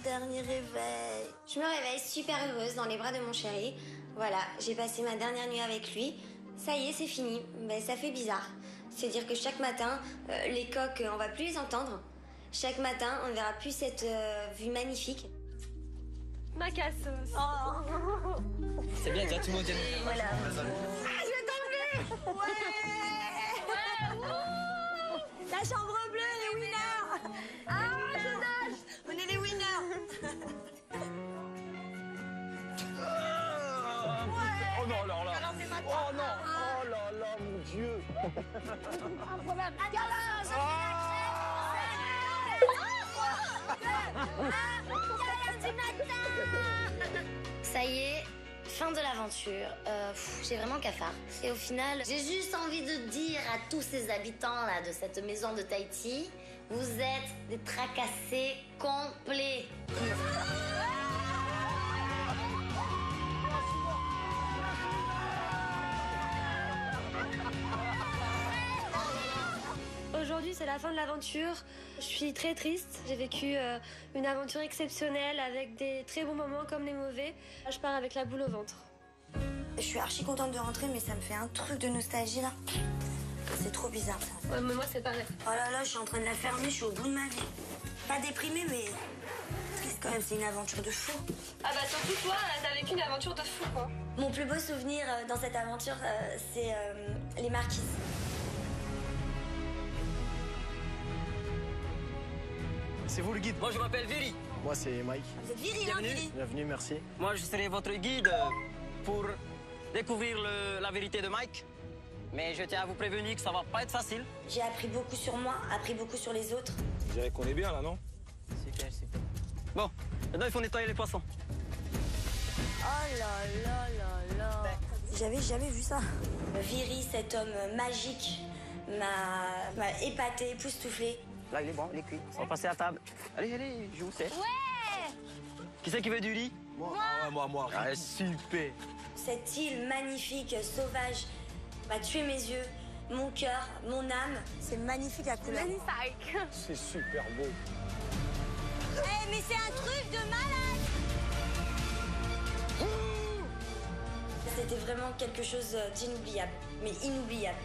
Dernier réveil. Je me réveille super heureuse dans les bras de mon chéri. Voilà, j'ai passé ma dernière nuit avec lui. Ça y est, c'est fini. Mais ça fait bizarre. C'est-à-dire que chaque matin, les coqs, on va plus les entendre. Chaque matin, on ne verra plus cette vue magnifique. Ma casseuse. Oh. C'est bien, déjà tout le monde vient. Voilà. Ah, je vais t'enlever. Ouais. La chambre bleue, les winners. Ah, je nage. On est les winners. Oh non, alors là. Oh non. Oh là là, mon Dieu. Un problème. Ça y est, fin de l'aventure. J'ai vraiment cafard. Et au final, j'ai juste envie de dire à tous ces habitants là de cette maison de Tahiti, vous êtes des tracassés complets. Aujourd'hui, c'est la fin de l'aventure. Je suis très triste. J'ai vécu une aventure exceptionnelle avec des très bons moments comme des mauvais. Je pars avec la boule au ventre. Je suis archi contente de rentrer, mais ça me fait un truc de nostalgie là. C'est trop bizarre ça. Ouais, mais moi, c'est pareil. Oh là là, je suis en train de la fermer, je suis au bout de ma vie. Pas déprimée, mais triste quand même, c'est une aventure de fou. Ah bah surtout toi, t'as vécu une aventure de fou, quoi. Mon plus beau souvenir dans cette aventure, c'est les marquises. C'est vous le guide? Moi, je m'appelle Viri. Moi, c'est Mike. Vous êtes viril, hein, Viri? Bienvenue, merci. Moi, je serai votre guide pour découvrir la vérité de Mike. Mais je tiens à vous prévenir que ça va pas être facile. J'ai appris beaucoup sur moi, appris beaucoup sur les autres. Je dirais qu'on est bien là, non? Super, super. Bon, maintenant, il faut nettoyer les poissons. Oh là là là là. J'avais jamais vu ça. Viri, cet homme magique, m'a épaté, époustouflé. Là, il est bon, il est cuit. On va passer à table. Allez, allez, je vous sers. Ouais! Qui c'est qui veut du riz? Moi. Ah ouais, moi. Ah, super. Cette île magnifique, sauvage, m'a tué mes yeux, mon cœur, mon âme. C'est magnifique à couleur. Magnifique. C'est super beau. Eh, mais c'est un truc de malade! C'était vraiment quelque chose d'inoubliable, mais inoubliable.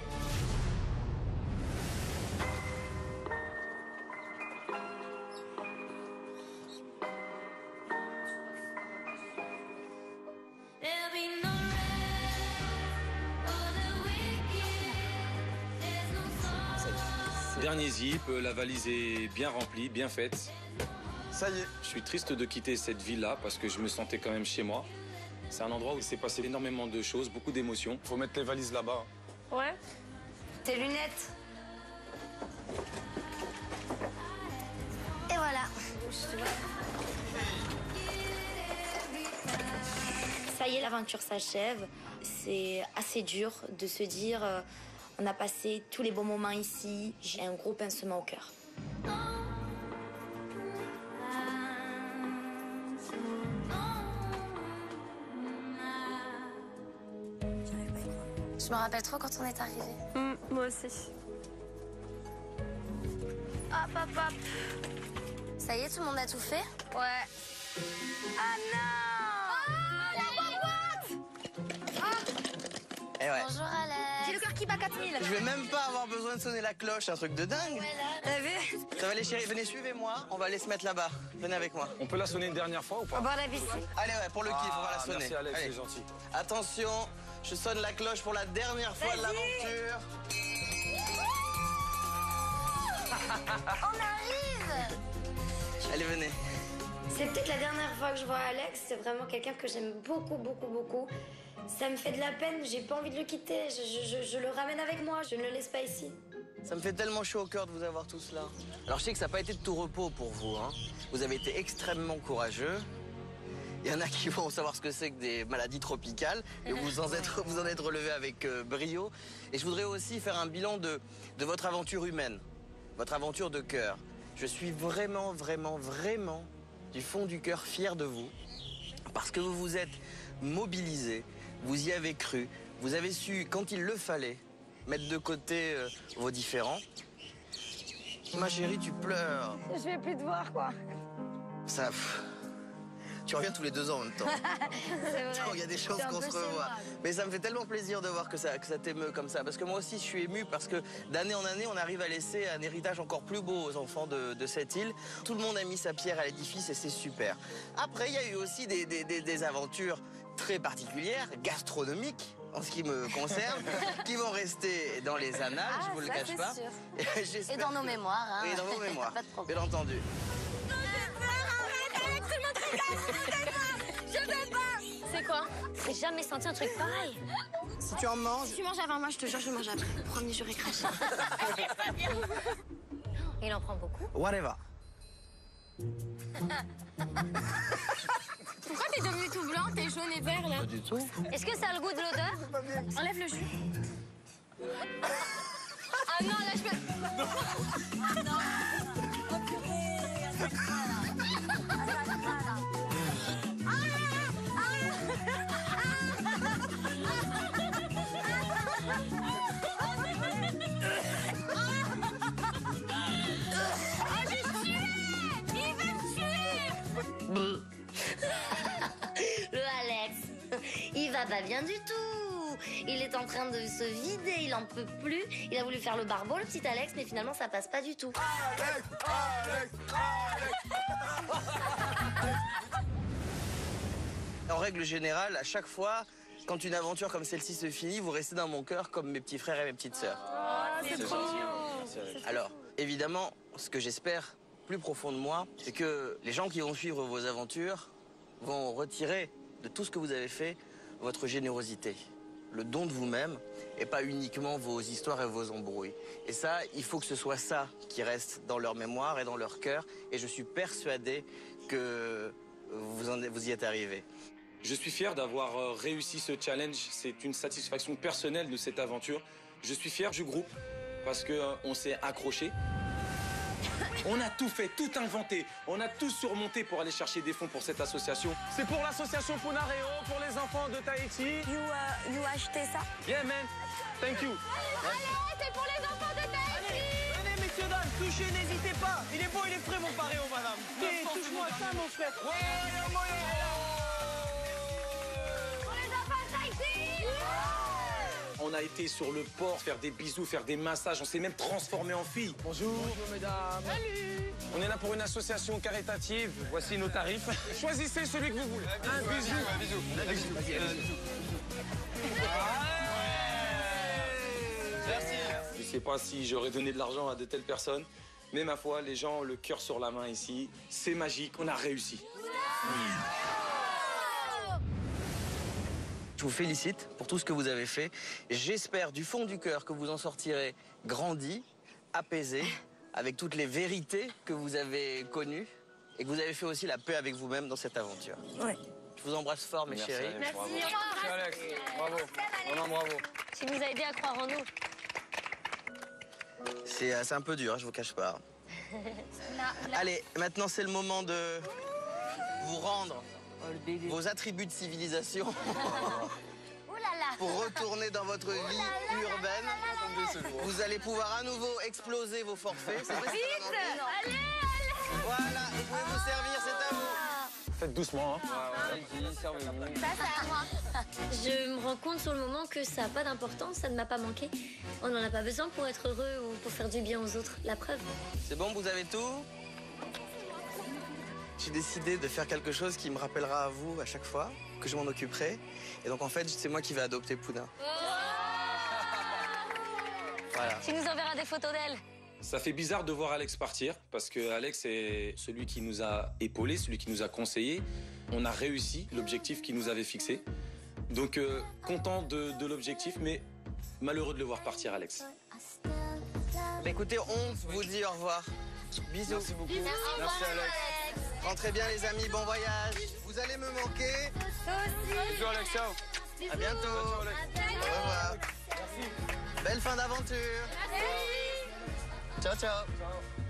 Dernier zip, la valise est bien remplie, bien faite. Ça y est. Je suis triste de quitter cette ville-là parce que je me sentais quand même chez moi. C'est un endroit où il s'est passé énormément de choses, beaucoup d'émotions. Faut mettre les valises là-bas. Ouais. Tes lunettes. Et voilà. Ça y est, l'aventure s'achève. C'est assez dur de se dire on a passé tous les bons moments ici. J'ai un gros pincement au cœur. Je me rappelle trop quand on est arrivé. Moi aussi. Hop, hop, hop. Ça y est, tout le monde a tout fait? Ouais. Ah non! Oh, la Eh ouais. Bonjour Alex. J'ai le cœur qui bat 4000. Je vais même pas avoir besoin de sonner la cloche, un truc de dingue. T'as vu? Ça va les chéris, venez suivez-moi, on va aller se mettre là-bas. Venez avec moi. On peut la sonner une dernière fois ou pas? Au bord de la piscine. Allez ouais, pour le kiff, on va la sonner. Merci Alex, Allez. c'est gentil. Attention, je sonne la cloche pour la dernière fois de l'aventure. On arrive! Allez, venez. C'est peut-être la dernière fois que je vois Alex. C'est vraiment quelqu'un que j'aime beaucoup, beaucoup, beaucoup. Ça me fait de la peine. J'ai pas envie de le quitter. Je le ramène avec moi. Je ne le laisse pas ici. Ça me fait tellement chaud au cœur de vous avoir tous là. Alors je sais que ça n'a pas été de tout repos pour vous. Hein. Vous avez été extrêmement courageux. Il y en a qui vont savoir ce que c'est que des maladies tropicales. Et vous en êtes relevé avec brio. Et je voudrais aussi faire un bilan de votre aventure humaine. Votre aventure de cœur. Je suis vraiment, vraiment, vraiment du fond du cœur fier de vous. Parce que vous vous êtes mobilisé, vous y avez cru, vous avez su, quand il le fallait, mettre de côté vos différends. Ma chérie, tu pleures. Je vais plus te voir, quoi. Ça... Tu reviens tous les 2 ans en même temps. C'est vrai. Il y a des chances qu'on se revoie. Mais ça me fait tellement plaisir de voir que ça t'émeut comme ça. Parce que moi aussi, je suis ému parce que d'année en année, on arrive à laisser un héritage encore plus beau aux enfants de cette île. Tout le monde a mis sa pierre à l'édifice et c'est super. Après, il y a eu aussi des aventures très particulières, gastronomiques, en ce qui me concerne, qui vont rester dans les annales, je vous le cache pas. Et dans nos mémoires. Hein. Et dans vos mémoires, Pas de problème. bien entendu. C'est quoi? J'ai jamais senti un truc pareil. Si tu en manges... Si tu manges avant moi, je te jure, je mange après. Promis, j'aurais craché. Il en prend beaucoup. Whatever. Pourquoi t'es devenu tout blanc? T'es jaune et vert, là. Pas du tout. Est-ce que ça a le goût de l'odeur? Enlève le jus. Ah non, là, je peux... Le Alex, il va pas bien du tout. Il est en train de se vider, il en peut plus. Il a voulu faire le barbeau, le petit Alex, mais finalement ça passe pas du tout. En règle générale, à chaque fois, quand une aventure comme celle-ci se finit, vous restez dans mon cœur comme mes petits frères et mes petites sœurs. C'est trop mignon. Alors, évidemment, ce que j'espère plus profond de moi, c'est que les gens qui vont suivre vos aventures vont retirer de tout ce que vous avez fait votre générosité, le don de vous-même et pas uniquement vos histoires et vos embrouilles. Et ça, il faut que ce soit ça qui reste dans leur mémoire et dans leur cœur. Et je suis persuadé que vous y êtes arrivés. Je suis fier d'avoir réussi ce challenge. C'est une satisfaction personnelle de cette aventure. Je suis fier du groupe parce qu'on s'est accroché. On a tout fait, tout inventé. On a tout surmonté pour aller chercher des fonds pour cette association. C'est pour l'association Punareo, pour les enfants de Tahiti. You acheté ça? Yeah, man. Thank you. C'est pour les enfants de Tahiti! Venez, messieurs, dames, touchez, n'hésitez pas. Il est beau, il est frais, mon paréo, madame. Touche-moi ça, mon frère. Pour les enfants de Tahiti! On a été sur le port, faire des bisous, faire des massages. On s'est même transformé en filles. Bonjour, mesdames. Salut. On est là pour une association caritative. Voici nos tarifs. Choisissez celui que vous voulez. Un bisou. Un bisou. Merci. Je sais pas si j'aurais donné de l'argent à de telles personnes, mais ma foi, les gens ont le cœur sur la main ici. C'est magique, on a réussi. Je vous félicite pour tout ce que vous avez fait. J'espère du fond du cœur que vous en sortirez grandi, apaisé, avec toutes les vérités que vous avez connues et que vous avez fait aussi la paix avec vous-même dans cette aventure. Ouais. Je vous embrasse fort, mes chéris. Merci. Merci, Alex. Bravo. Vraiment bravo. Tu nous as aidé à croire en nous. C'est un peu dur, hein, je vous cache pas. Allez, maintenant c'est le moment de vous rendre vos attributs de civilisation Ouh là là! pour retourner dans votre vie urbaine. Vous allez pouvoir à nouveau exploser vos forfaits. C'est vrai, c'est pas mal. Allez! Voilà, vous pouvez vous servir, c'est à vous. Faites doucement, hein. Allez-y, servez-vous. Ça, c'est à moi. Je me rends compte sur le moment que ça n'a pas d'importance, ça ne m'a pas manqué. On n'en a pas besoin pour être heureux ou pour faire du bien aux autres. La preuve. C'est bon, vous avez tout? J'ai décidé de faire quelque chose qui me rappellera à vous à chaque fois, que je m'en occuperai. Et donc en fait, c'est moi qui vais adopter Poudin. Voilà. Tu nous enverras des photos d'elle. Ça fait bizarre de voir Alex partir, parce que Alex est celui qui nous a épaulés, celui qui nous a conseillés. On a réussi l'objectif qu'il nous avait fixé. Donc content de l'objectif, mais malheureux de le voir partir, Alex. Bah, écoutez, on vous dit au revoir. Bisous. Merci beaucoup. Merci, Alex. Rentrez bien les amis, bon voyage. Vous allez me manquer. Bisous, Alex. Ciao. À bientôt. Ciao, Alex. Au revoir. Belle fin d'aventure. Ciao, ciao.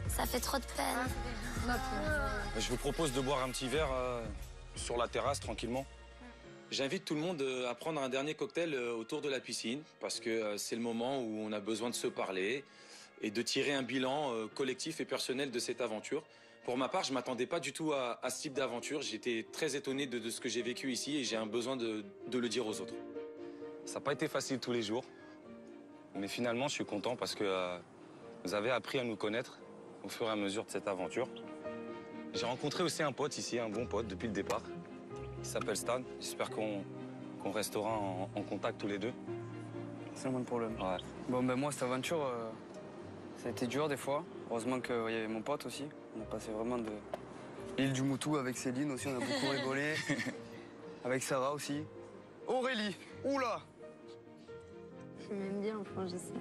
Ça fait trop de peine. Je vous propose de boire un petit verre sur la terrasse, tranquillement. J'invite tout le monde à prendre un dernier cocktail autour de la piscine parce que c'est le moment où on a besoin de se parler et de tirer un bilan collectif et personnel de cette aventure. Pour ma part, je m'attendais pas du tout à ce type d'aventure. J'étais très étonné de ce que j'ai vécu ici et j'ai un besoin de le dire aux autres. Ça n'a pas été facile tous les jours, mais finalement, je suis content parce que vous avez appris à nous connaître au fur et à mesure de cette aventure. J'ai rencontré aussi un pote ici, un bon pote depuis le départ. Il s'appelle Stan. J'espère qu'on restera en contact tous les deux. C'est le moins de problème. Ouais. Bon, ben moi, cette aventure, ça a été dur des fois. Heureusement qu'il y avait mon pote aussi. On a passé vraiment de l'île du Moutou avec Céline aussi, on a beaucoup rigolé. Avec Sarah aussi. Aurélie, oula! Tu m'aimes bien, enfin, je sais.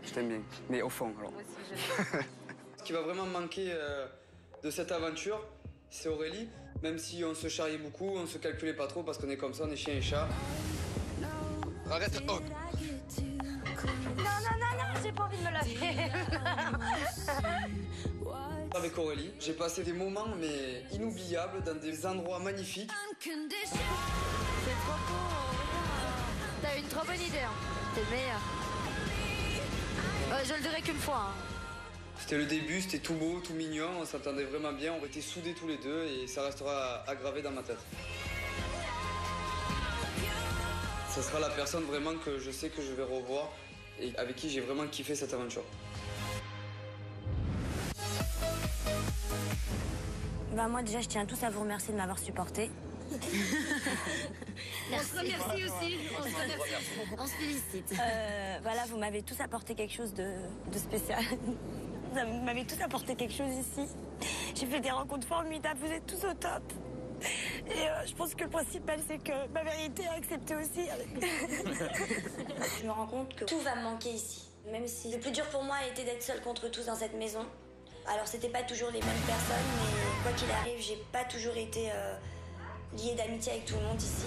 Je t'aime bien, mais au fond, alors. Moi aussi, je Ce qui va vraiment me manquer de cette aventure, c'est Aurélie. Même si on se charriait beaucoup, on se calculait pas trop parce qu'on est comme ça, on est chien et chat. Arrête, oh. Non, j'ai pas envie de me laver. Avec Aurélie, j'ai passé des moments mais inoubliables dans des endroits magnifiques. C'est trop beau. T'as eu une trop bonne idée, hein. T'es le meilleur. Je le dirai qu'une fois. Hein. C'était le début, c'était tout beau, tout mignon, on s'entendait vraiment bien, on était soudés tous les deux et ça restera aggravé dans ma tête. Ça sera la personne vraiment que je sais que je vais revoir et avec qui j'ai vraiment kiffé cette aventure. Bah moi déjà je tiens tous à vous remercier de m'avoir supporté. On se remercie aussi. On se félicite. Voilà, vous m'avez tous apporté quelque chose de spécial. Vous m'avez tous apporté quelque chose ici. J'ai fait des rencontres formidables, vous êtes tous au top. Et je pense que le principal, c'est que ma vérité est acceptée aussi. Je me rends compte que tout va me manquer ici. Même si le plus dur pour moi a été d'être seule contre tous dans cette maison. Alors c'était pas toujours les mêmes personnes, mais quoi qu'il arrive, j'ai pas toujours été liée d'amitié avec tout le monde ici.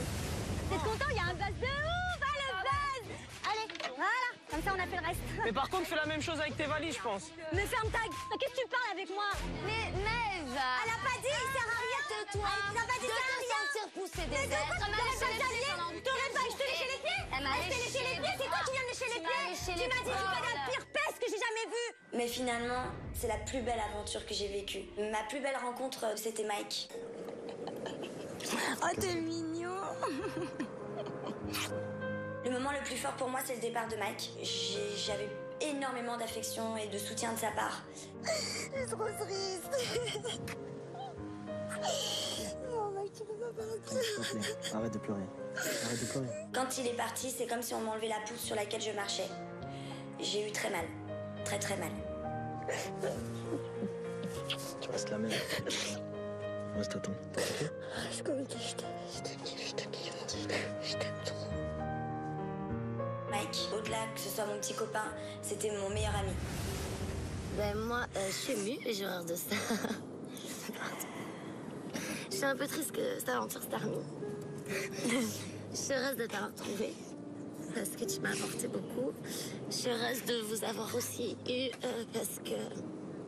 T'es content, il y a un buzz de ouf. Ah, le buzz. Allez, voilà. Comme ça, on a fait le reste. Mais par contre, fais la même chose avec tes valises, je pense. Mais ferme ta gueule. Qu'est-ce que tu parles avec moi? Mais Maëve. Elle a pas dit, il sert à rien. Toi, Elle a pas dit, de ça sert à te rien. sentir pousser des Mais de quoi ailes. tu m'as léché les pieds? T'aurais pas, je te léchais les pieds? Elle m'a Je t'ai léché les pieds, c'est toi qui viens de lécher les pieds. Tu m'as dit, tu connais la pire peste que j'ai jamais vue. Mais finalement, c'est la plus belle aventure que j'ai vécue. Ma plus belle rencontre, c'était Mike. Oh, t'es mignon. Le moment le plus fort pour moi, c'est le départ de Mike. J'avais énormément d'affection et de soutien de sa part. Je suis trop triste. Non, mec, tu peux pas partir. Arrête de pleurer. Arrête de pleurer. Quand il est parti, c'est comme si on m'enlevait la poutre sur laquelle je marchais. J'ai eu très mal. Très très mal. Tu restes la même. Reste à temps. Je comme dit, je t'aime trop. Mike, au-delà que ce soit mon petit copain, c'était mon meilleur ami. Ben moi, je suis émue et j'ai horreur de ça. Je suis un peu triste que cette aventure se termine. Je suis heureuse de t'avoir trouvé parce que tu m'as apporté beaucoup. Je suis heureuse de vous avoir aussi eu parce que...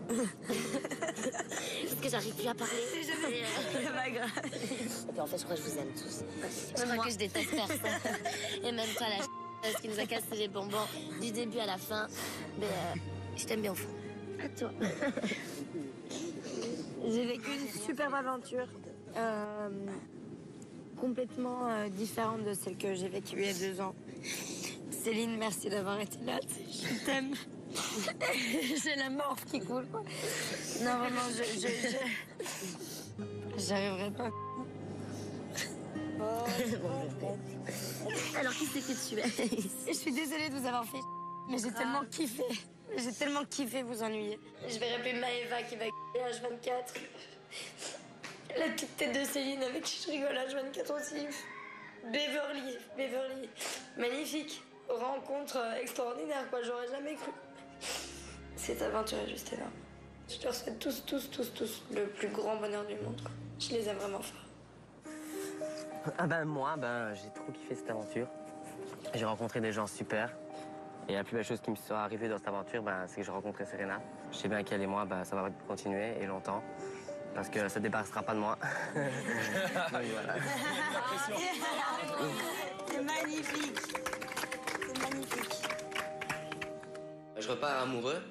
parce que j'arrive plus à parler. C'est pas grave. Et puis en fait, je crois que je vous aime tous. Je crois que je déteste personne. Et même toi, la qui nous a cassé les bonbons du début à la fin. Mais je t'aime bien au fond. À toi. J'ai vécu une superbe aventure, complètement différente de celle que j'ai vécue il y a 2 ans. Céline, merci d'avoir été là. Je t'aime. J'ai la morphe qui coule. Non, vraiment, j'arriverai pas. Alors, qui c'est que tu es? Je suis désolée de vous avoir fait, mais j'ai tellement kiffé. J'ai tellement kiffé vous ennuyer. Je vais rappeler Maëva qui va H24. La petite tête de Céline avec qui je rigole H24 aussi. Beverly. Magnifique. Rencontre extraordinaire, quoi. J'aurais jamais cru. Cette aventure est juste énorme. Je leur souhaite tous le plus grand bonheur du monde, quoi. Je les aime vraiment fort. Ah ben moi, j'ai trop kiffé cette aventure. J'ai rencontré des gens super. Et la plus belle chose qui me soit arrivée dans cette aventure, c'est que j'ai rencontré Serena. Je sais bien qu'elle et moi, ça va continuer et longtemps. parce que ça ne débarrassera pas de moi. Donc, voilà. C'est magnifique. C'est magnifique. Je repars amoureux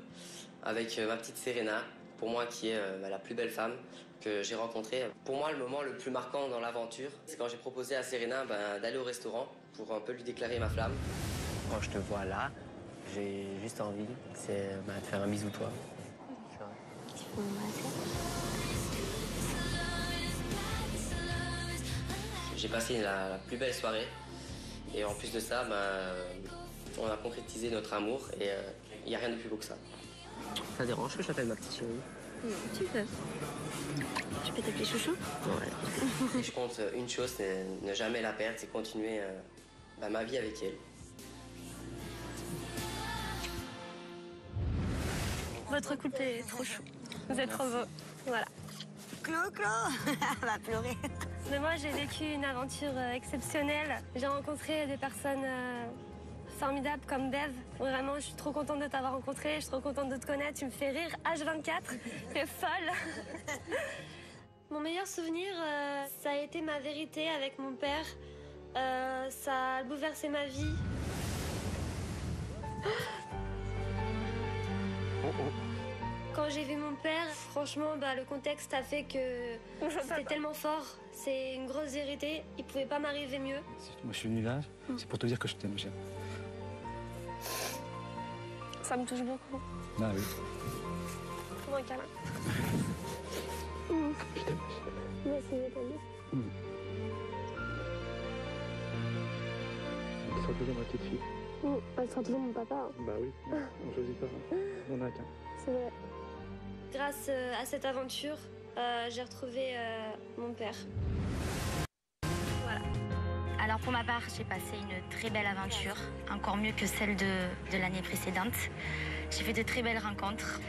avec ma petite Serena, pour moi qui est la plus belle femme que j'ai rencontrée. Pour moi, le moment le plus marquant dans l'aventure, c'est quand j'ai proposé à Serena d'aller au restaurant pour un peu lui déclarer ma flamme. Quand je te vois là, j'ai juste envie, c'est de faire un bisou toi. J'ai passé la plus belle soirée et en plus de ça, on a concrétisé notre amour et il n'y a rien de plus beau que ça. Ça dérange que je t'appelle ma petite chérie? Tu peux. Tu peux t'appeler Chouchou? Ouais. Et je compte une chose, c'est ne jamais la perdre, c'est continuer ma vie avec elle. Votre couple est trop chou. Vous êtes trop beau. Voilà. Clo, elle va pleurer. Mais moi, j'ai vécu une aventure exceptionnelle. J'ai rencontré des personnes formidables comme Bev. Vraiment, je suis trop contente de t'avoir rencontré. Je suis trop contente de te connaître. Tu me fais rire H24. T'es folle. Mon meilleur souvenir, ça a été ma vérité avec mon père. Ça a bouleversé ma vie. Quand j'ai vu mon père, franchement, le contexte a fait que c'était tellement fort. C'est une grosse vérité. Il pouvait pas m'arriver mieux. Moi, je suis venu là, c'est pour te dire que je t'aime, Jeanne. Ça me touche beaucoup. Ah oui. Fais-moi un câlin. Je t'aime. Merci, Nathalie. Tu seras toujours ma petite fille. Elle sera toujours mon papa. Bah oui, on choisit pas. On a qu'un. C'est vrai. Grâce à cette aventure, j'ai retrouvé mon père. Voilà. Alors pour ma part, j'ai passé une très belle aventure, encore mieux que celle de l'année précédente. J'ai fait de très belles rencontres.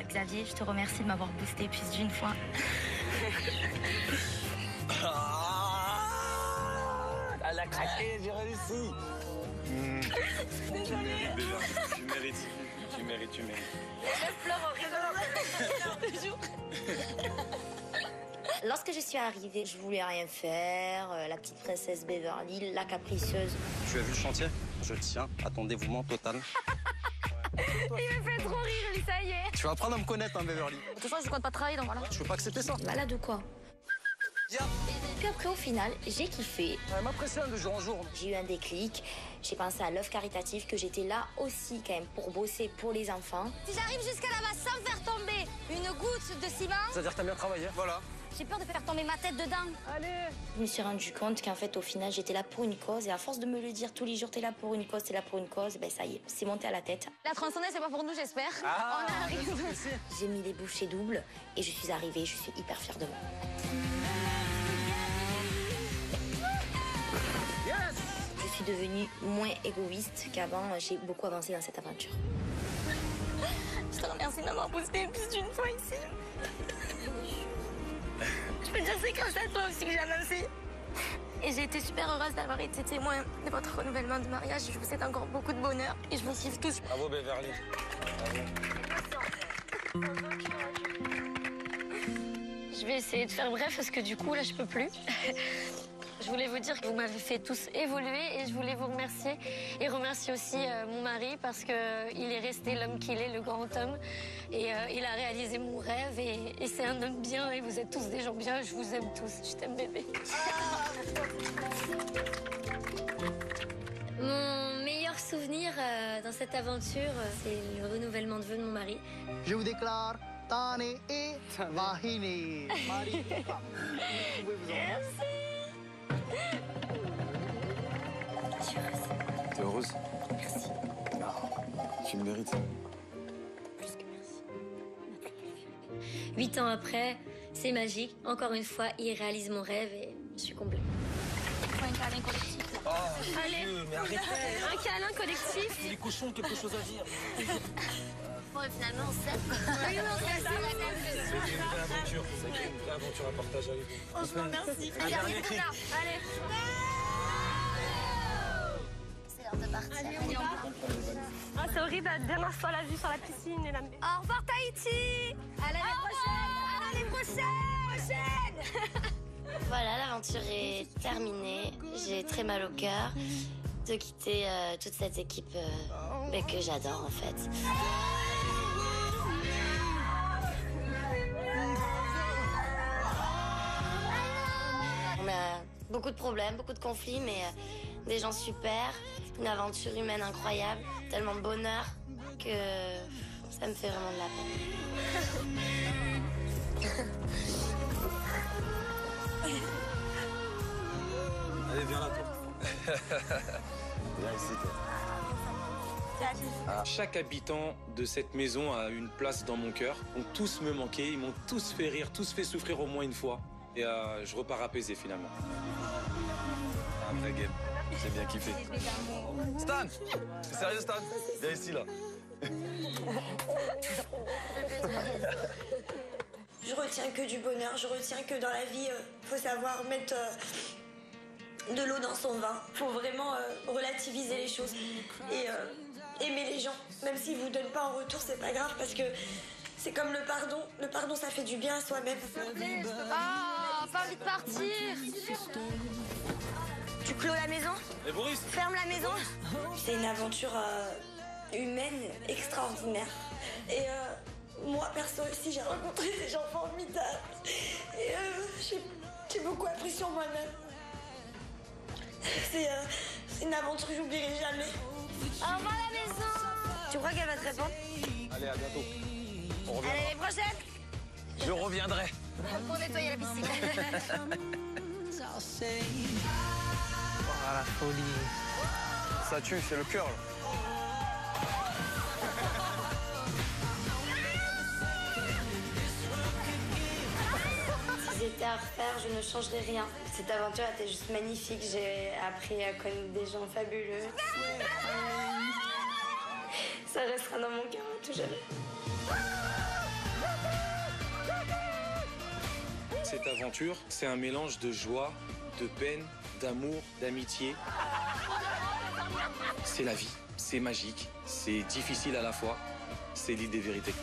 Xavier, je te remercie de m'avoir boosté plus d'une fois. Elle a craqué, j'ai réussi. Désolée. Tu mérites. Je pleure en rigolant. Toujours. Lorsque je suis arrivée, je voulais rien faire. La petite princesse Beverly, la capricieuse. Tu as vu le chantier? Je tiens à ton dévouement total. Il me fait trop rire, lui, ça y est. Tu vas apprendre à me connaître, hein, Beverly. De toute façon, je compte pas travailler, donc voilà. Tu veux pas accepter ça? Malade ou quoi? Puis après, au final, j'ai kiffé. Elle m'impressionne de jour en jour. J'ai eu un déclic. J'ai pensé à l'œuvre caritative, que j'étais là aussi quand même pour bosser pour les enfants. Si j'arrive jusqu'à là-bas sans faire tomber une goutte de ciment... C'est-à-dire que t'as bien travaillé. Voilà. J'ai peur de faire tomber ma tête dedans. Allez. Je me suis rendu compte qu'en fait, au final, j'étais là pour une cause. Et à force de me le dire tous les jours, t'es là pour une cause, t'es là pour une cause, ça y est, c'est monté à la tête. La tronçonneuse, c'est pas pour nous, j'espère. On arrive. J'ai mis les bouchées doubles et je suis arrivée. Je suis hyper fière de moi. Je suis devenue moins égoïste qu'avant. J'ai beaucoup avancé dans cette aventure. Je te remercie de m'avoir boosté plus d'une fois ici. Je peux dire que c'est grâce à toi aussi que j'ai avancé. Et j'ai été super heureuse d'avoir été témoin de votre renouvellement de mariage. Je vous souhaite encore beaucoup de bonheur et je vous kiffe tous. Bravo Beverly. Bravo. Je vais essayer de faire bref parce que du coup là je peux plus. Je voulais vous dire que vous m'avez fait tous évoluer et je voulais vous remercier et remercier aussi mon mari parce qu'il est resté l'homme qu'il est, le grand homme. Et il a réalisé mon rêve et c'est un homme bien et vous êtes tous des gens bien. Je vous aime tous. Je t'aime bébé. Mon meilleur souvenir dans cette aventure, c'est le renouvellement de vœux de mon mari. Je vous déclare Tane et Vahini. Marie, vous pouvez vous en T'es heureuse? Merci. Tu le mérites. Plus que merci. 8 ans après, c'est magique. Encore une fois, il réalise mon rêve et je suis comblée. Il faut un câlin collectif. Oh, Allez, mais arrêtez. un câlin collectif. Les cochons ont quelque chose à dire. Bon, et finalement, on s'aime. Oui, on s'aime. C'est une vraie aventure. C'est une vraie aventure à partager avec vous. Franchement, merci. Un dernier cri. Allez. C'est l'heure de partir. Allez, on part. Ah, c'est horrible, la dernière fois, la vue sur la piscine et la... Au revoir Tahiti. À l'année prochaine. Allez, prochaine. Voilà, l'aventure est terminée. J'ai très mal au cœur de quitter toute cette équipe mais que j'adore en fait. On a beaucoup de problèmes, beaucoup de conflits, mais des gens super, une aventure humaine incroyable, tellement de bonheur que ça me fait vraiment de la peine. Allez, viens là, toi. Viens ici, toi. Chaque habitant de cette maison a une place dans mon cœur. Ils ont tous me manqué, ils m'ont tous fait rire, tous fait souffrir au moins une fois. Et je repars apaisé finalement. Un vrai game. J'ai bien kiffé. Stan! C'est sérieux, Stan? Viens ici, là. Je retiens que du bonheur, je retiens que dans la vie, faut savoir mettre de l'eau dans son vin. Faut vraiment relativiser les choses et aimer les gens. Même s'ils vous donnent pas en retour, c'est pas grave parce que c'est comme le pardon. Le pardon, ça fait du bien à soi-même. Ah, pas envie de partir. Tu clôt la maison? Et Boris? Ferme la maison? C'est une aventure humaine extraordinaire. Et moi, perso aussi, j'ai rencontré des gens formidables. Et j'ai beaucoup appris sur moi-même. C'est une aventure que j'oublierai jamais. Au revoir la maison. Tu crois qu'elle va te répondre? Allez, à bientôt. On revient. Allez, les prochaines. Je reviendrai. Pour nettoyer la piscine. Oh, la folie. Ça tue, c'est le cœur, là. Si c'était à refaire, je ne changerais rien. Cette aventure était juste magnifique. J'ai appris à connaître des gens fabuleux. Ça restera dans mon cœur à tout jamais. Cette aventure, c'est un mélange de joie, de peine, d'amour, d'amitié. C'est la vie, c'est magique, c'est difficile à la fois, c'est l'île des vérités.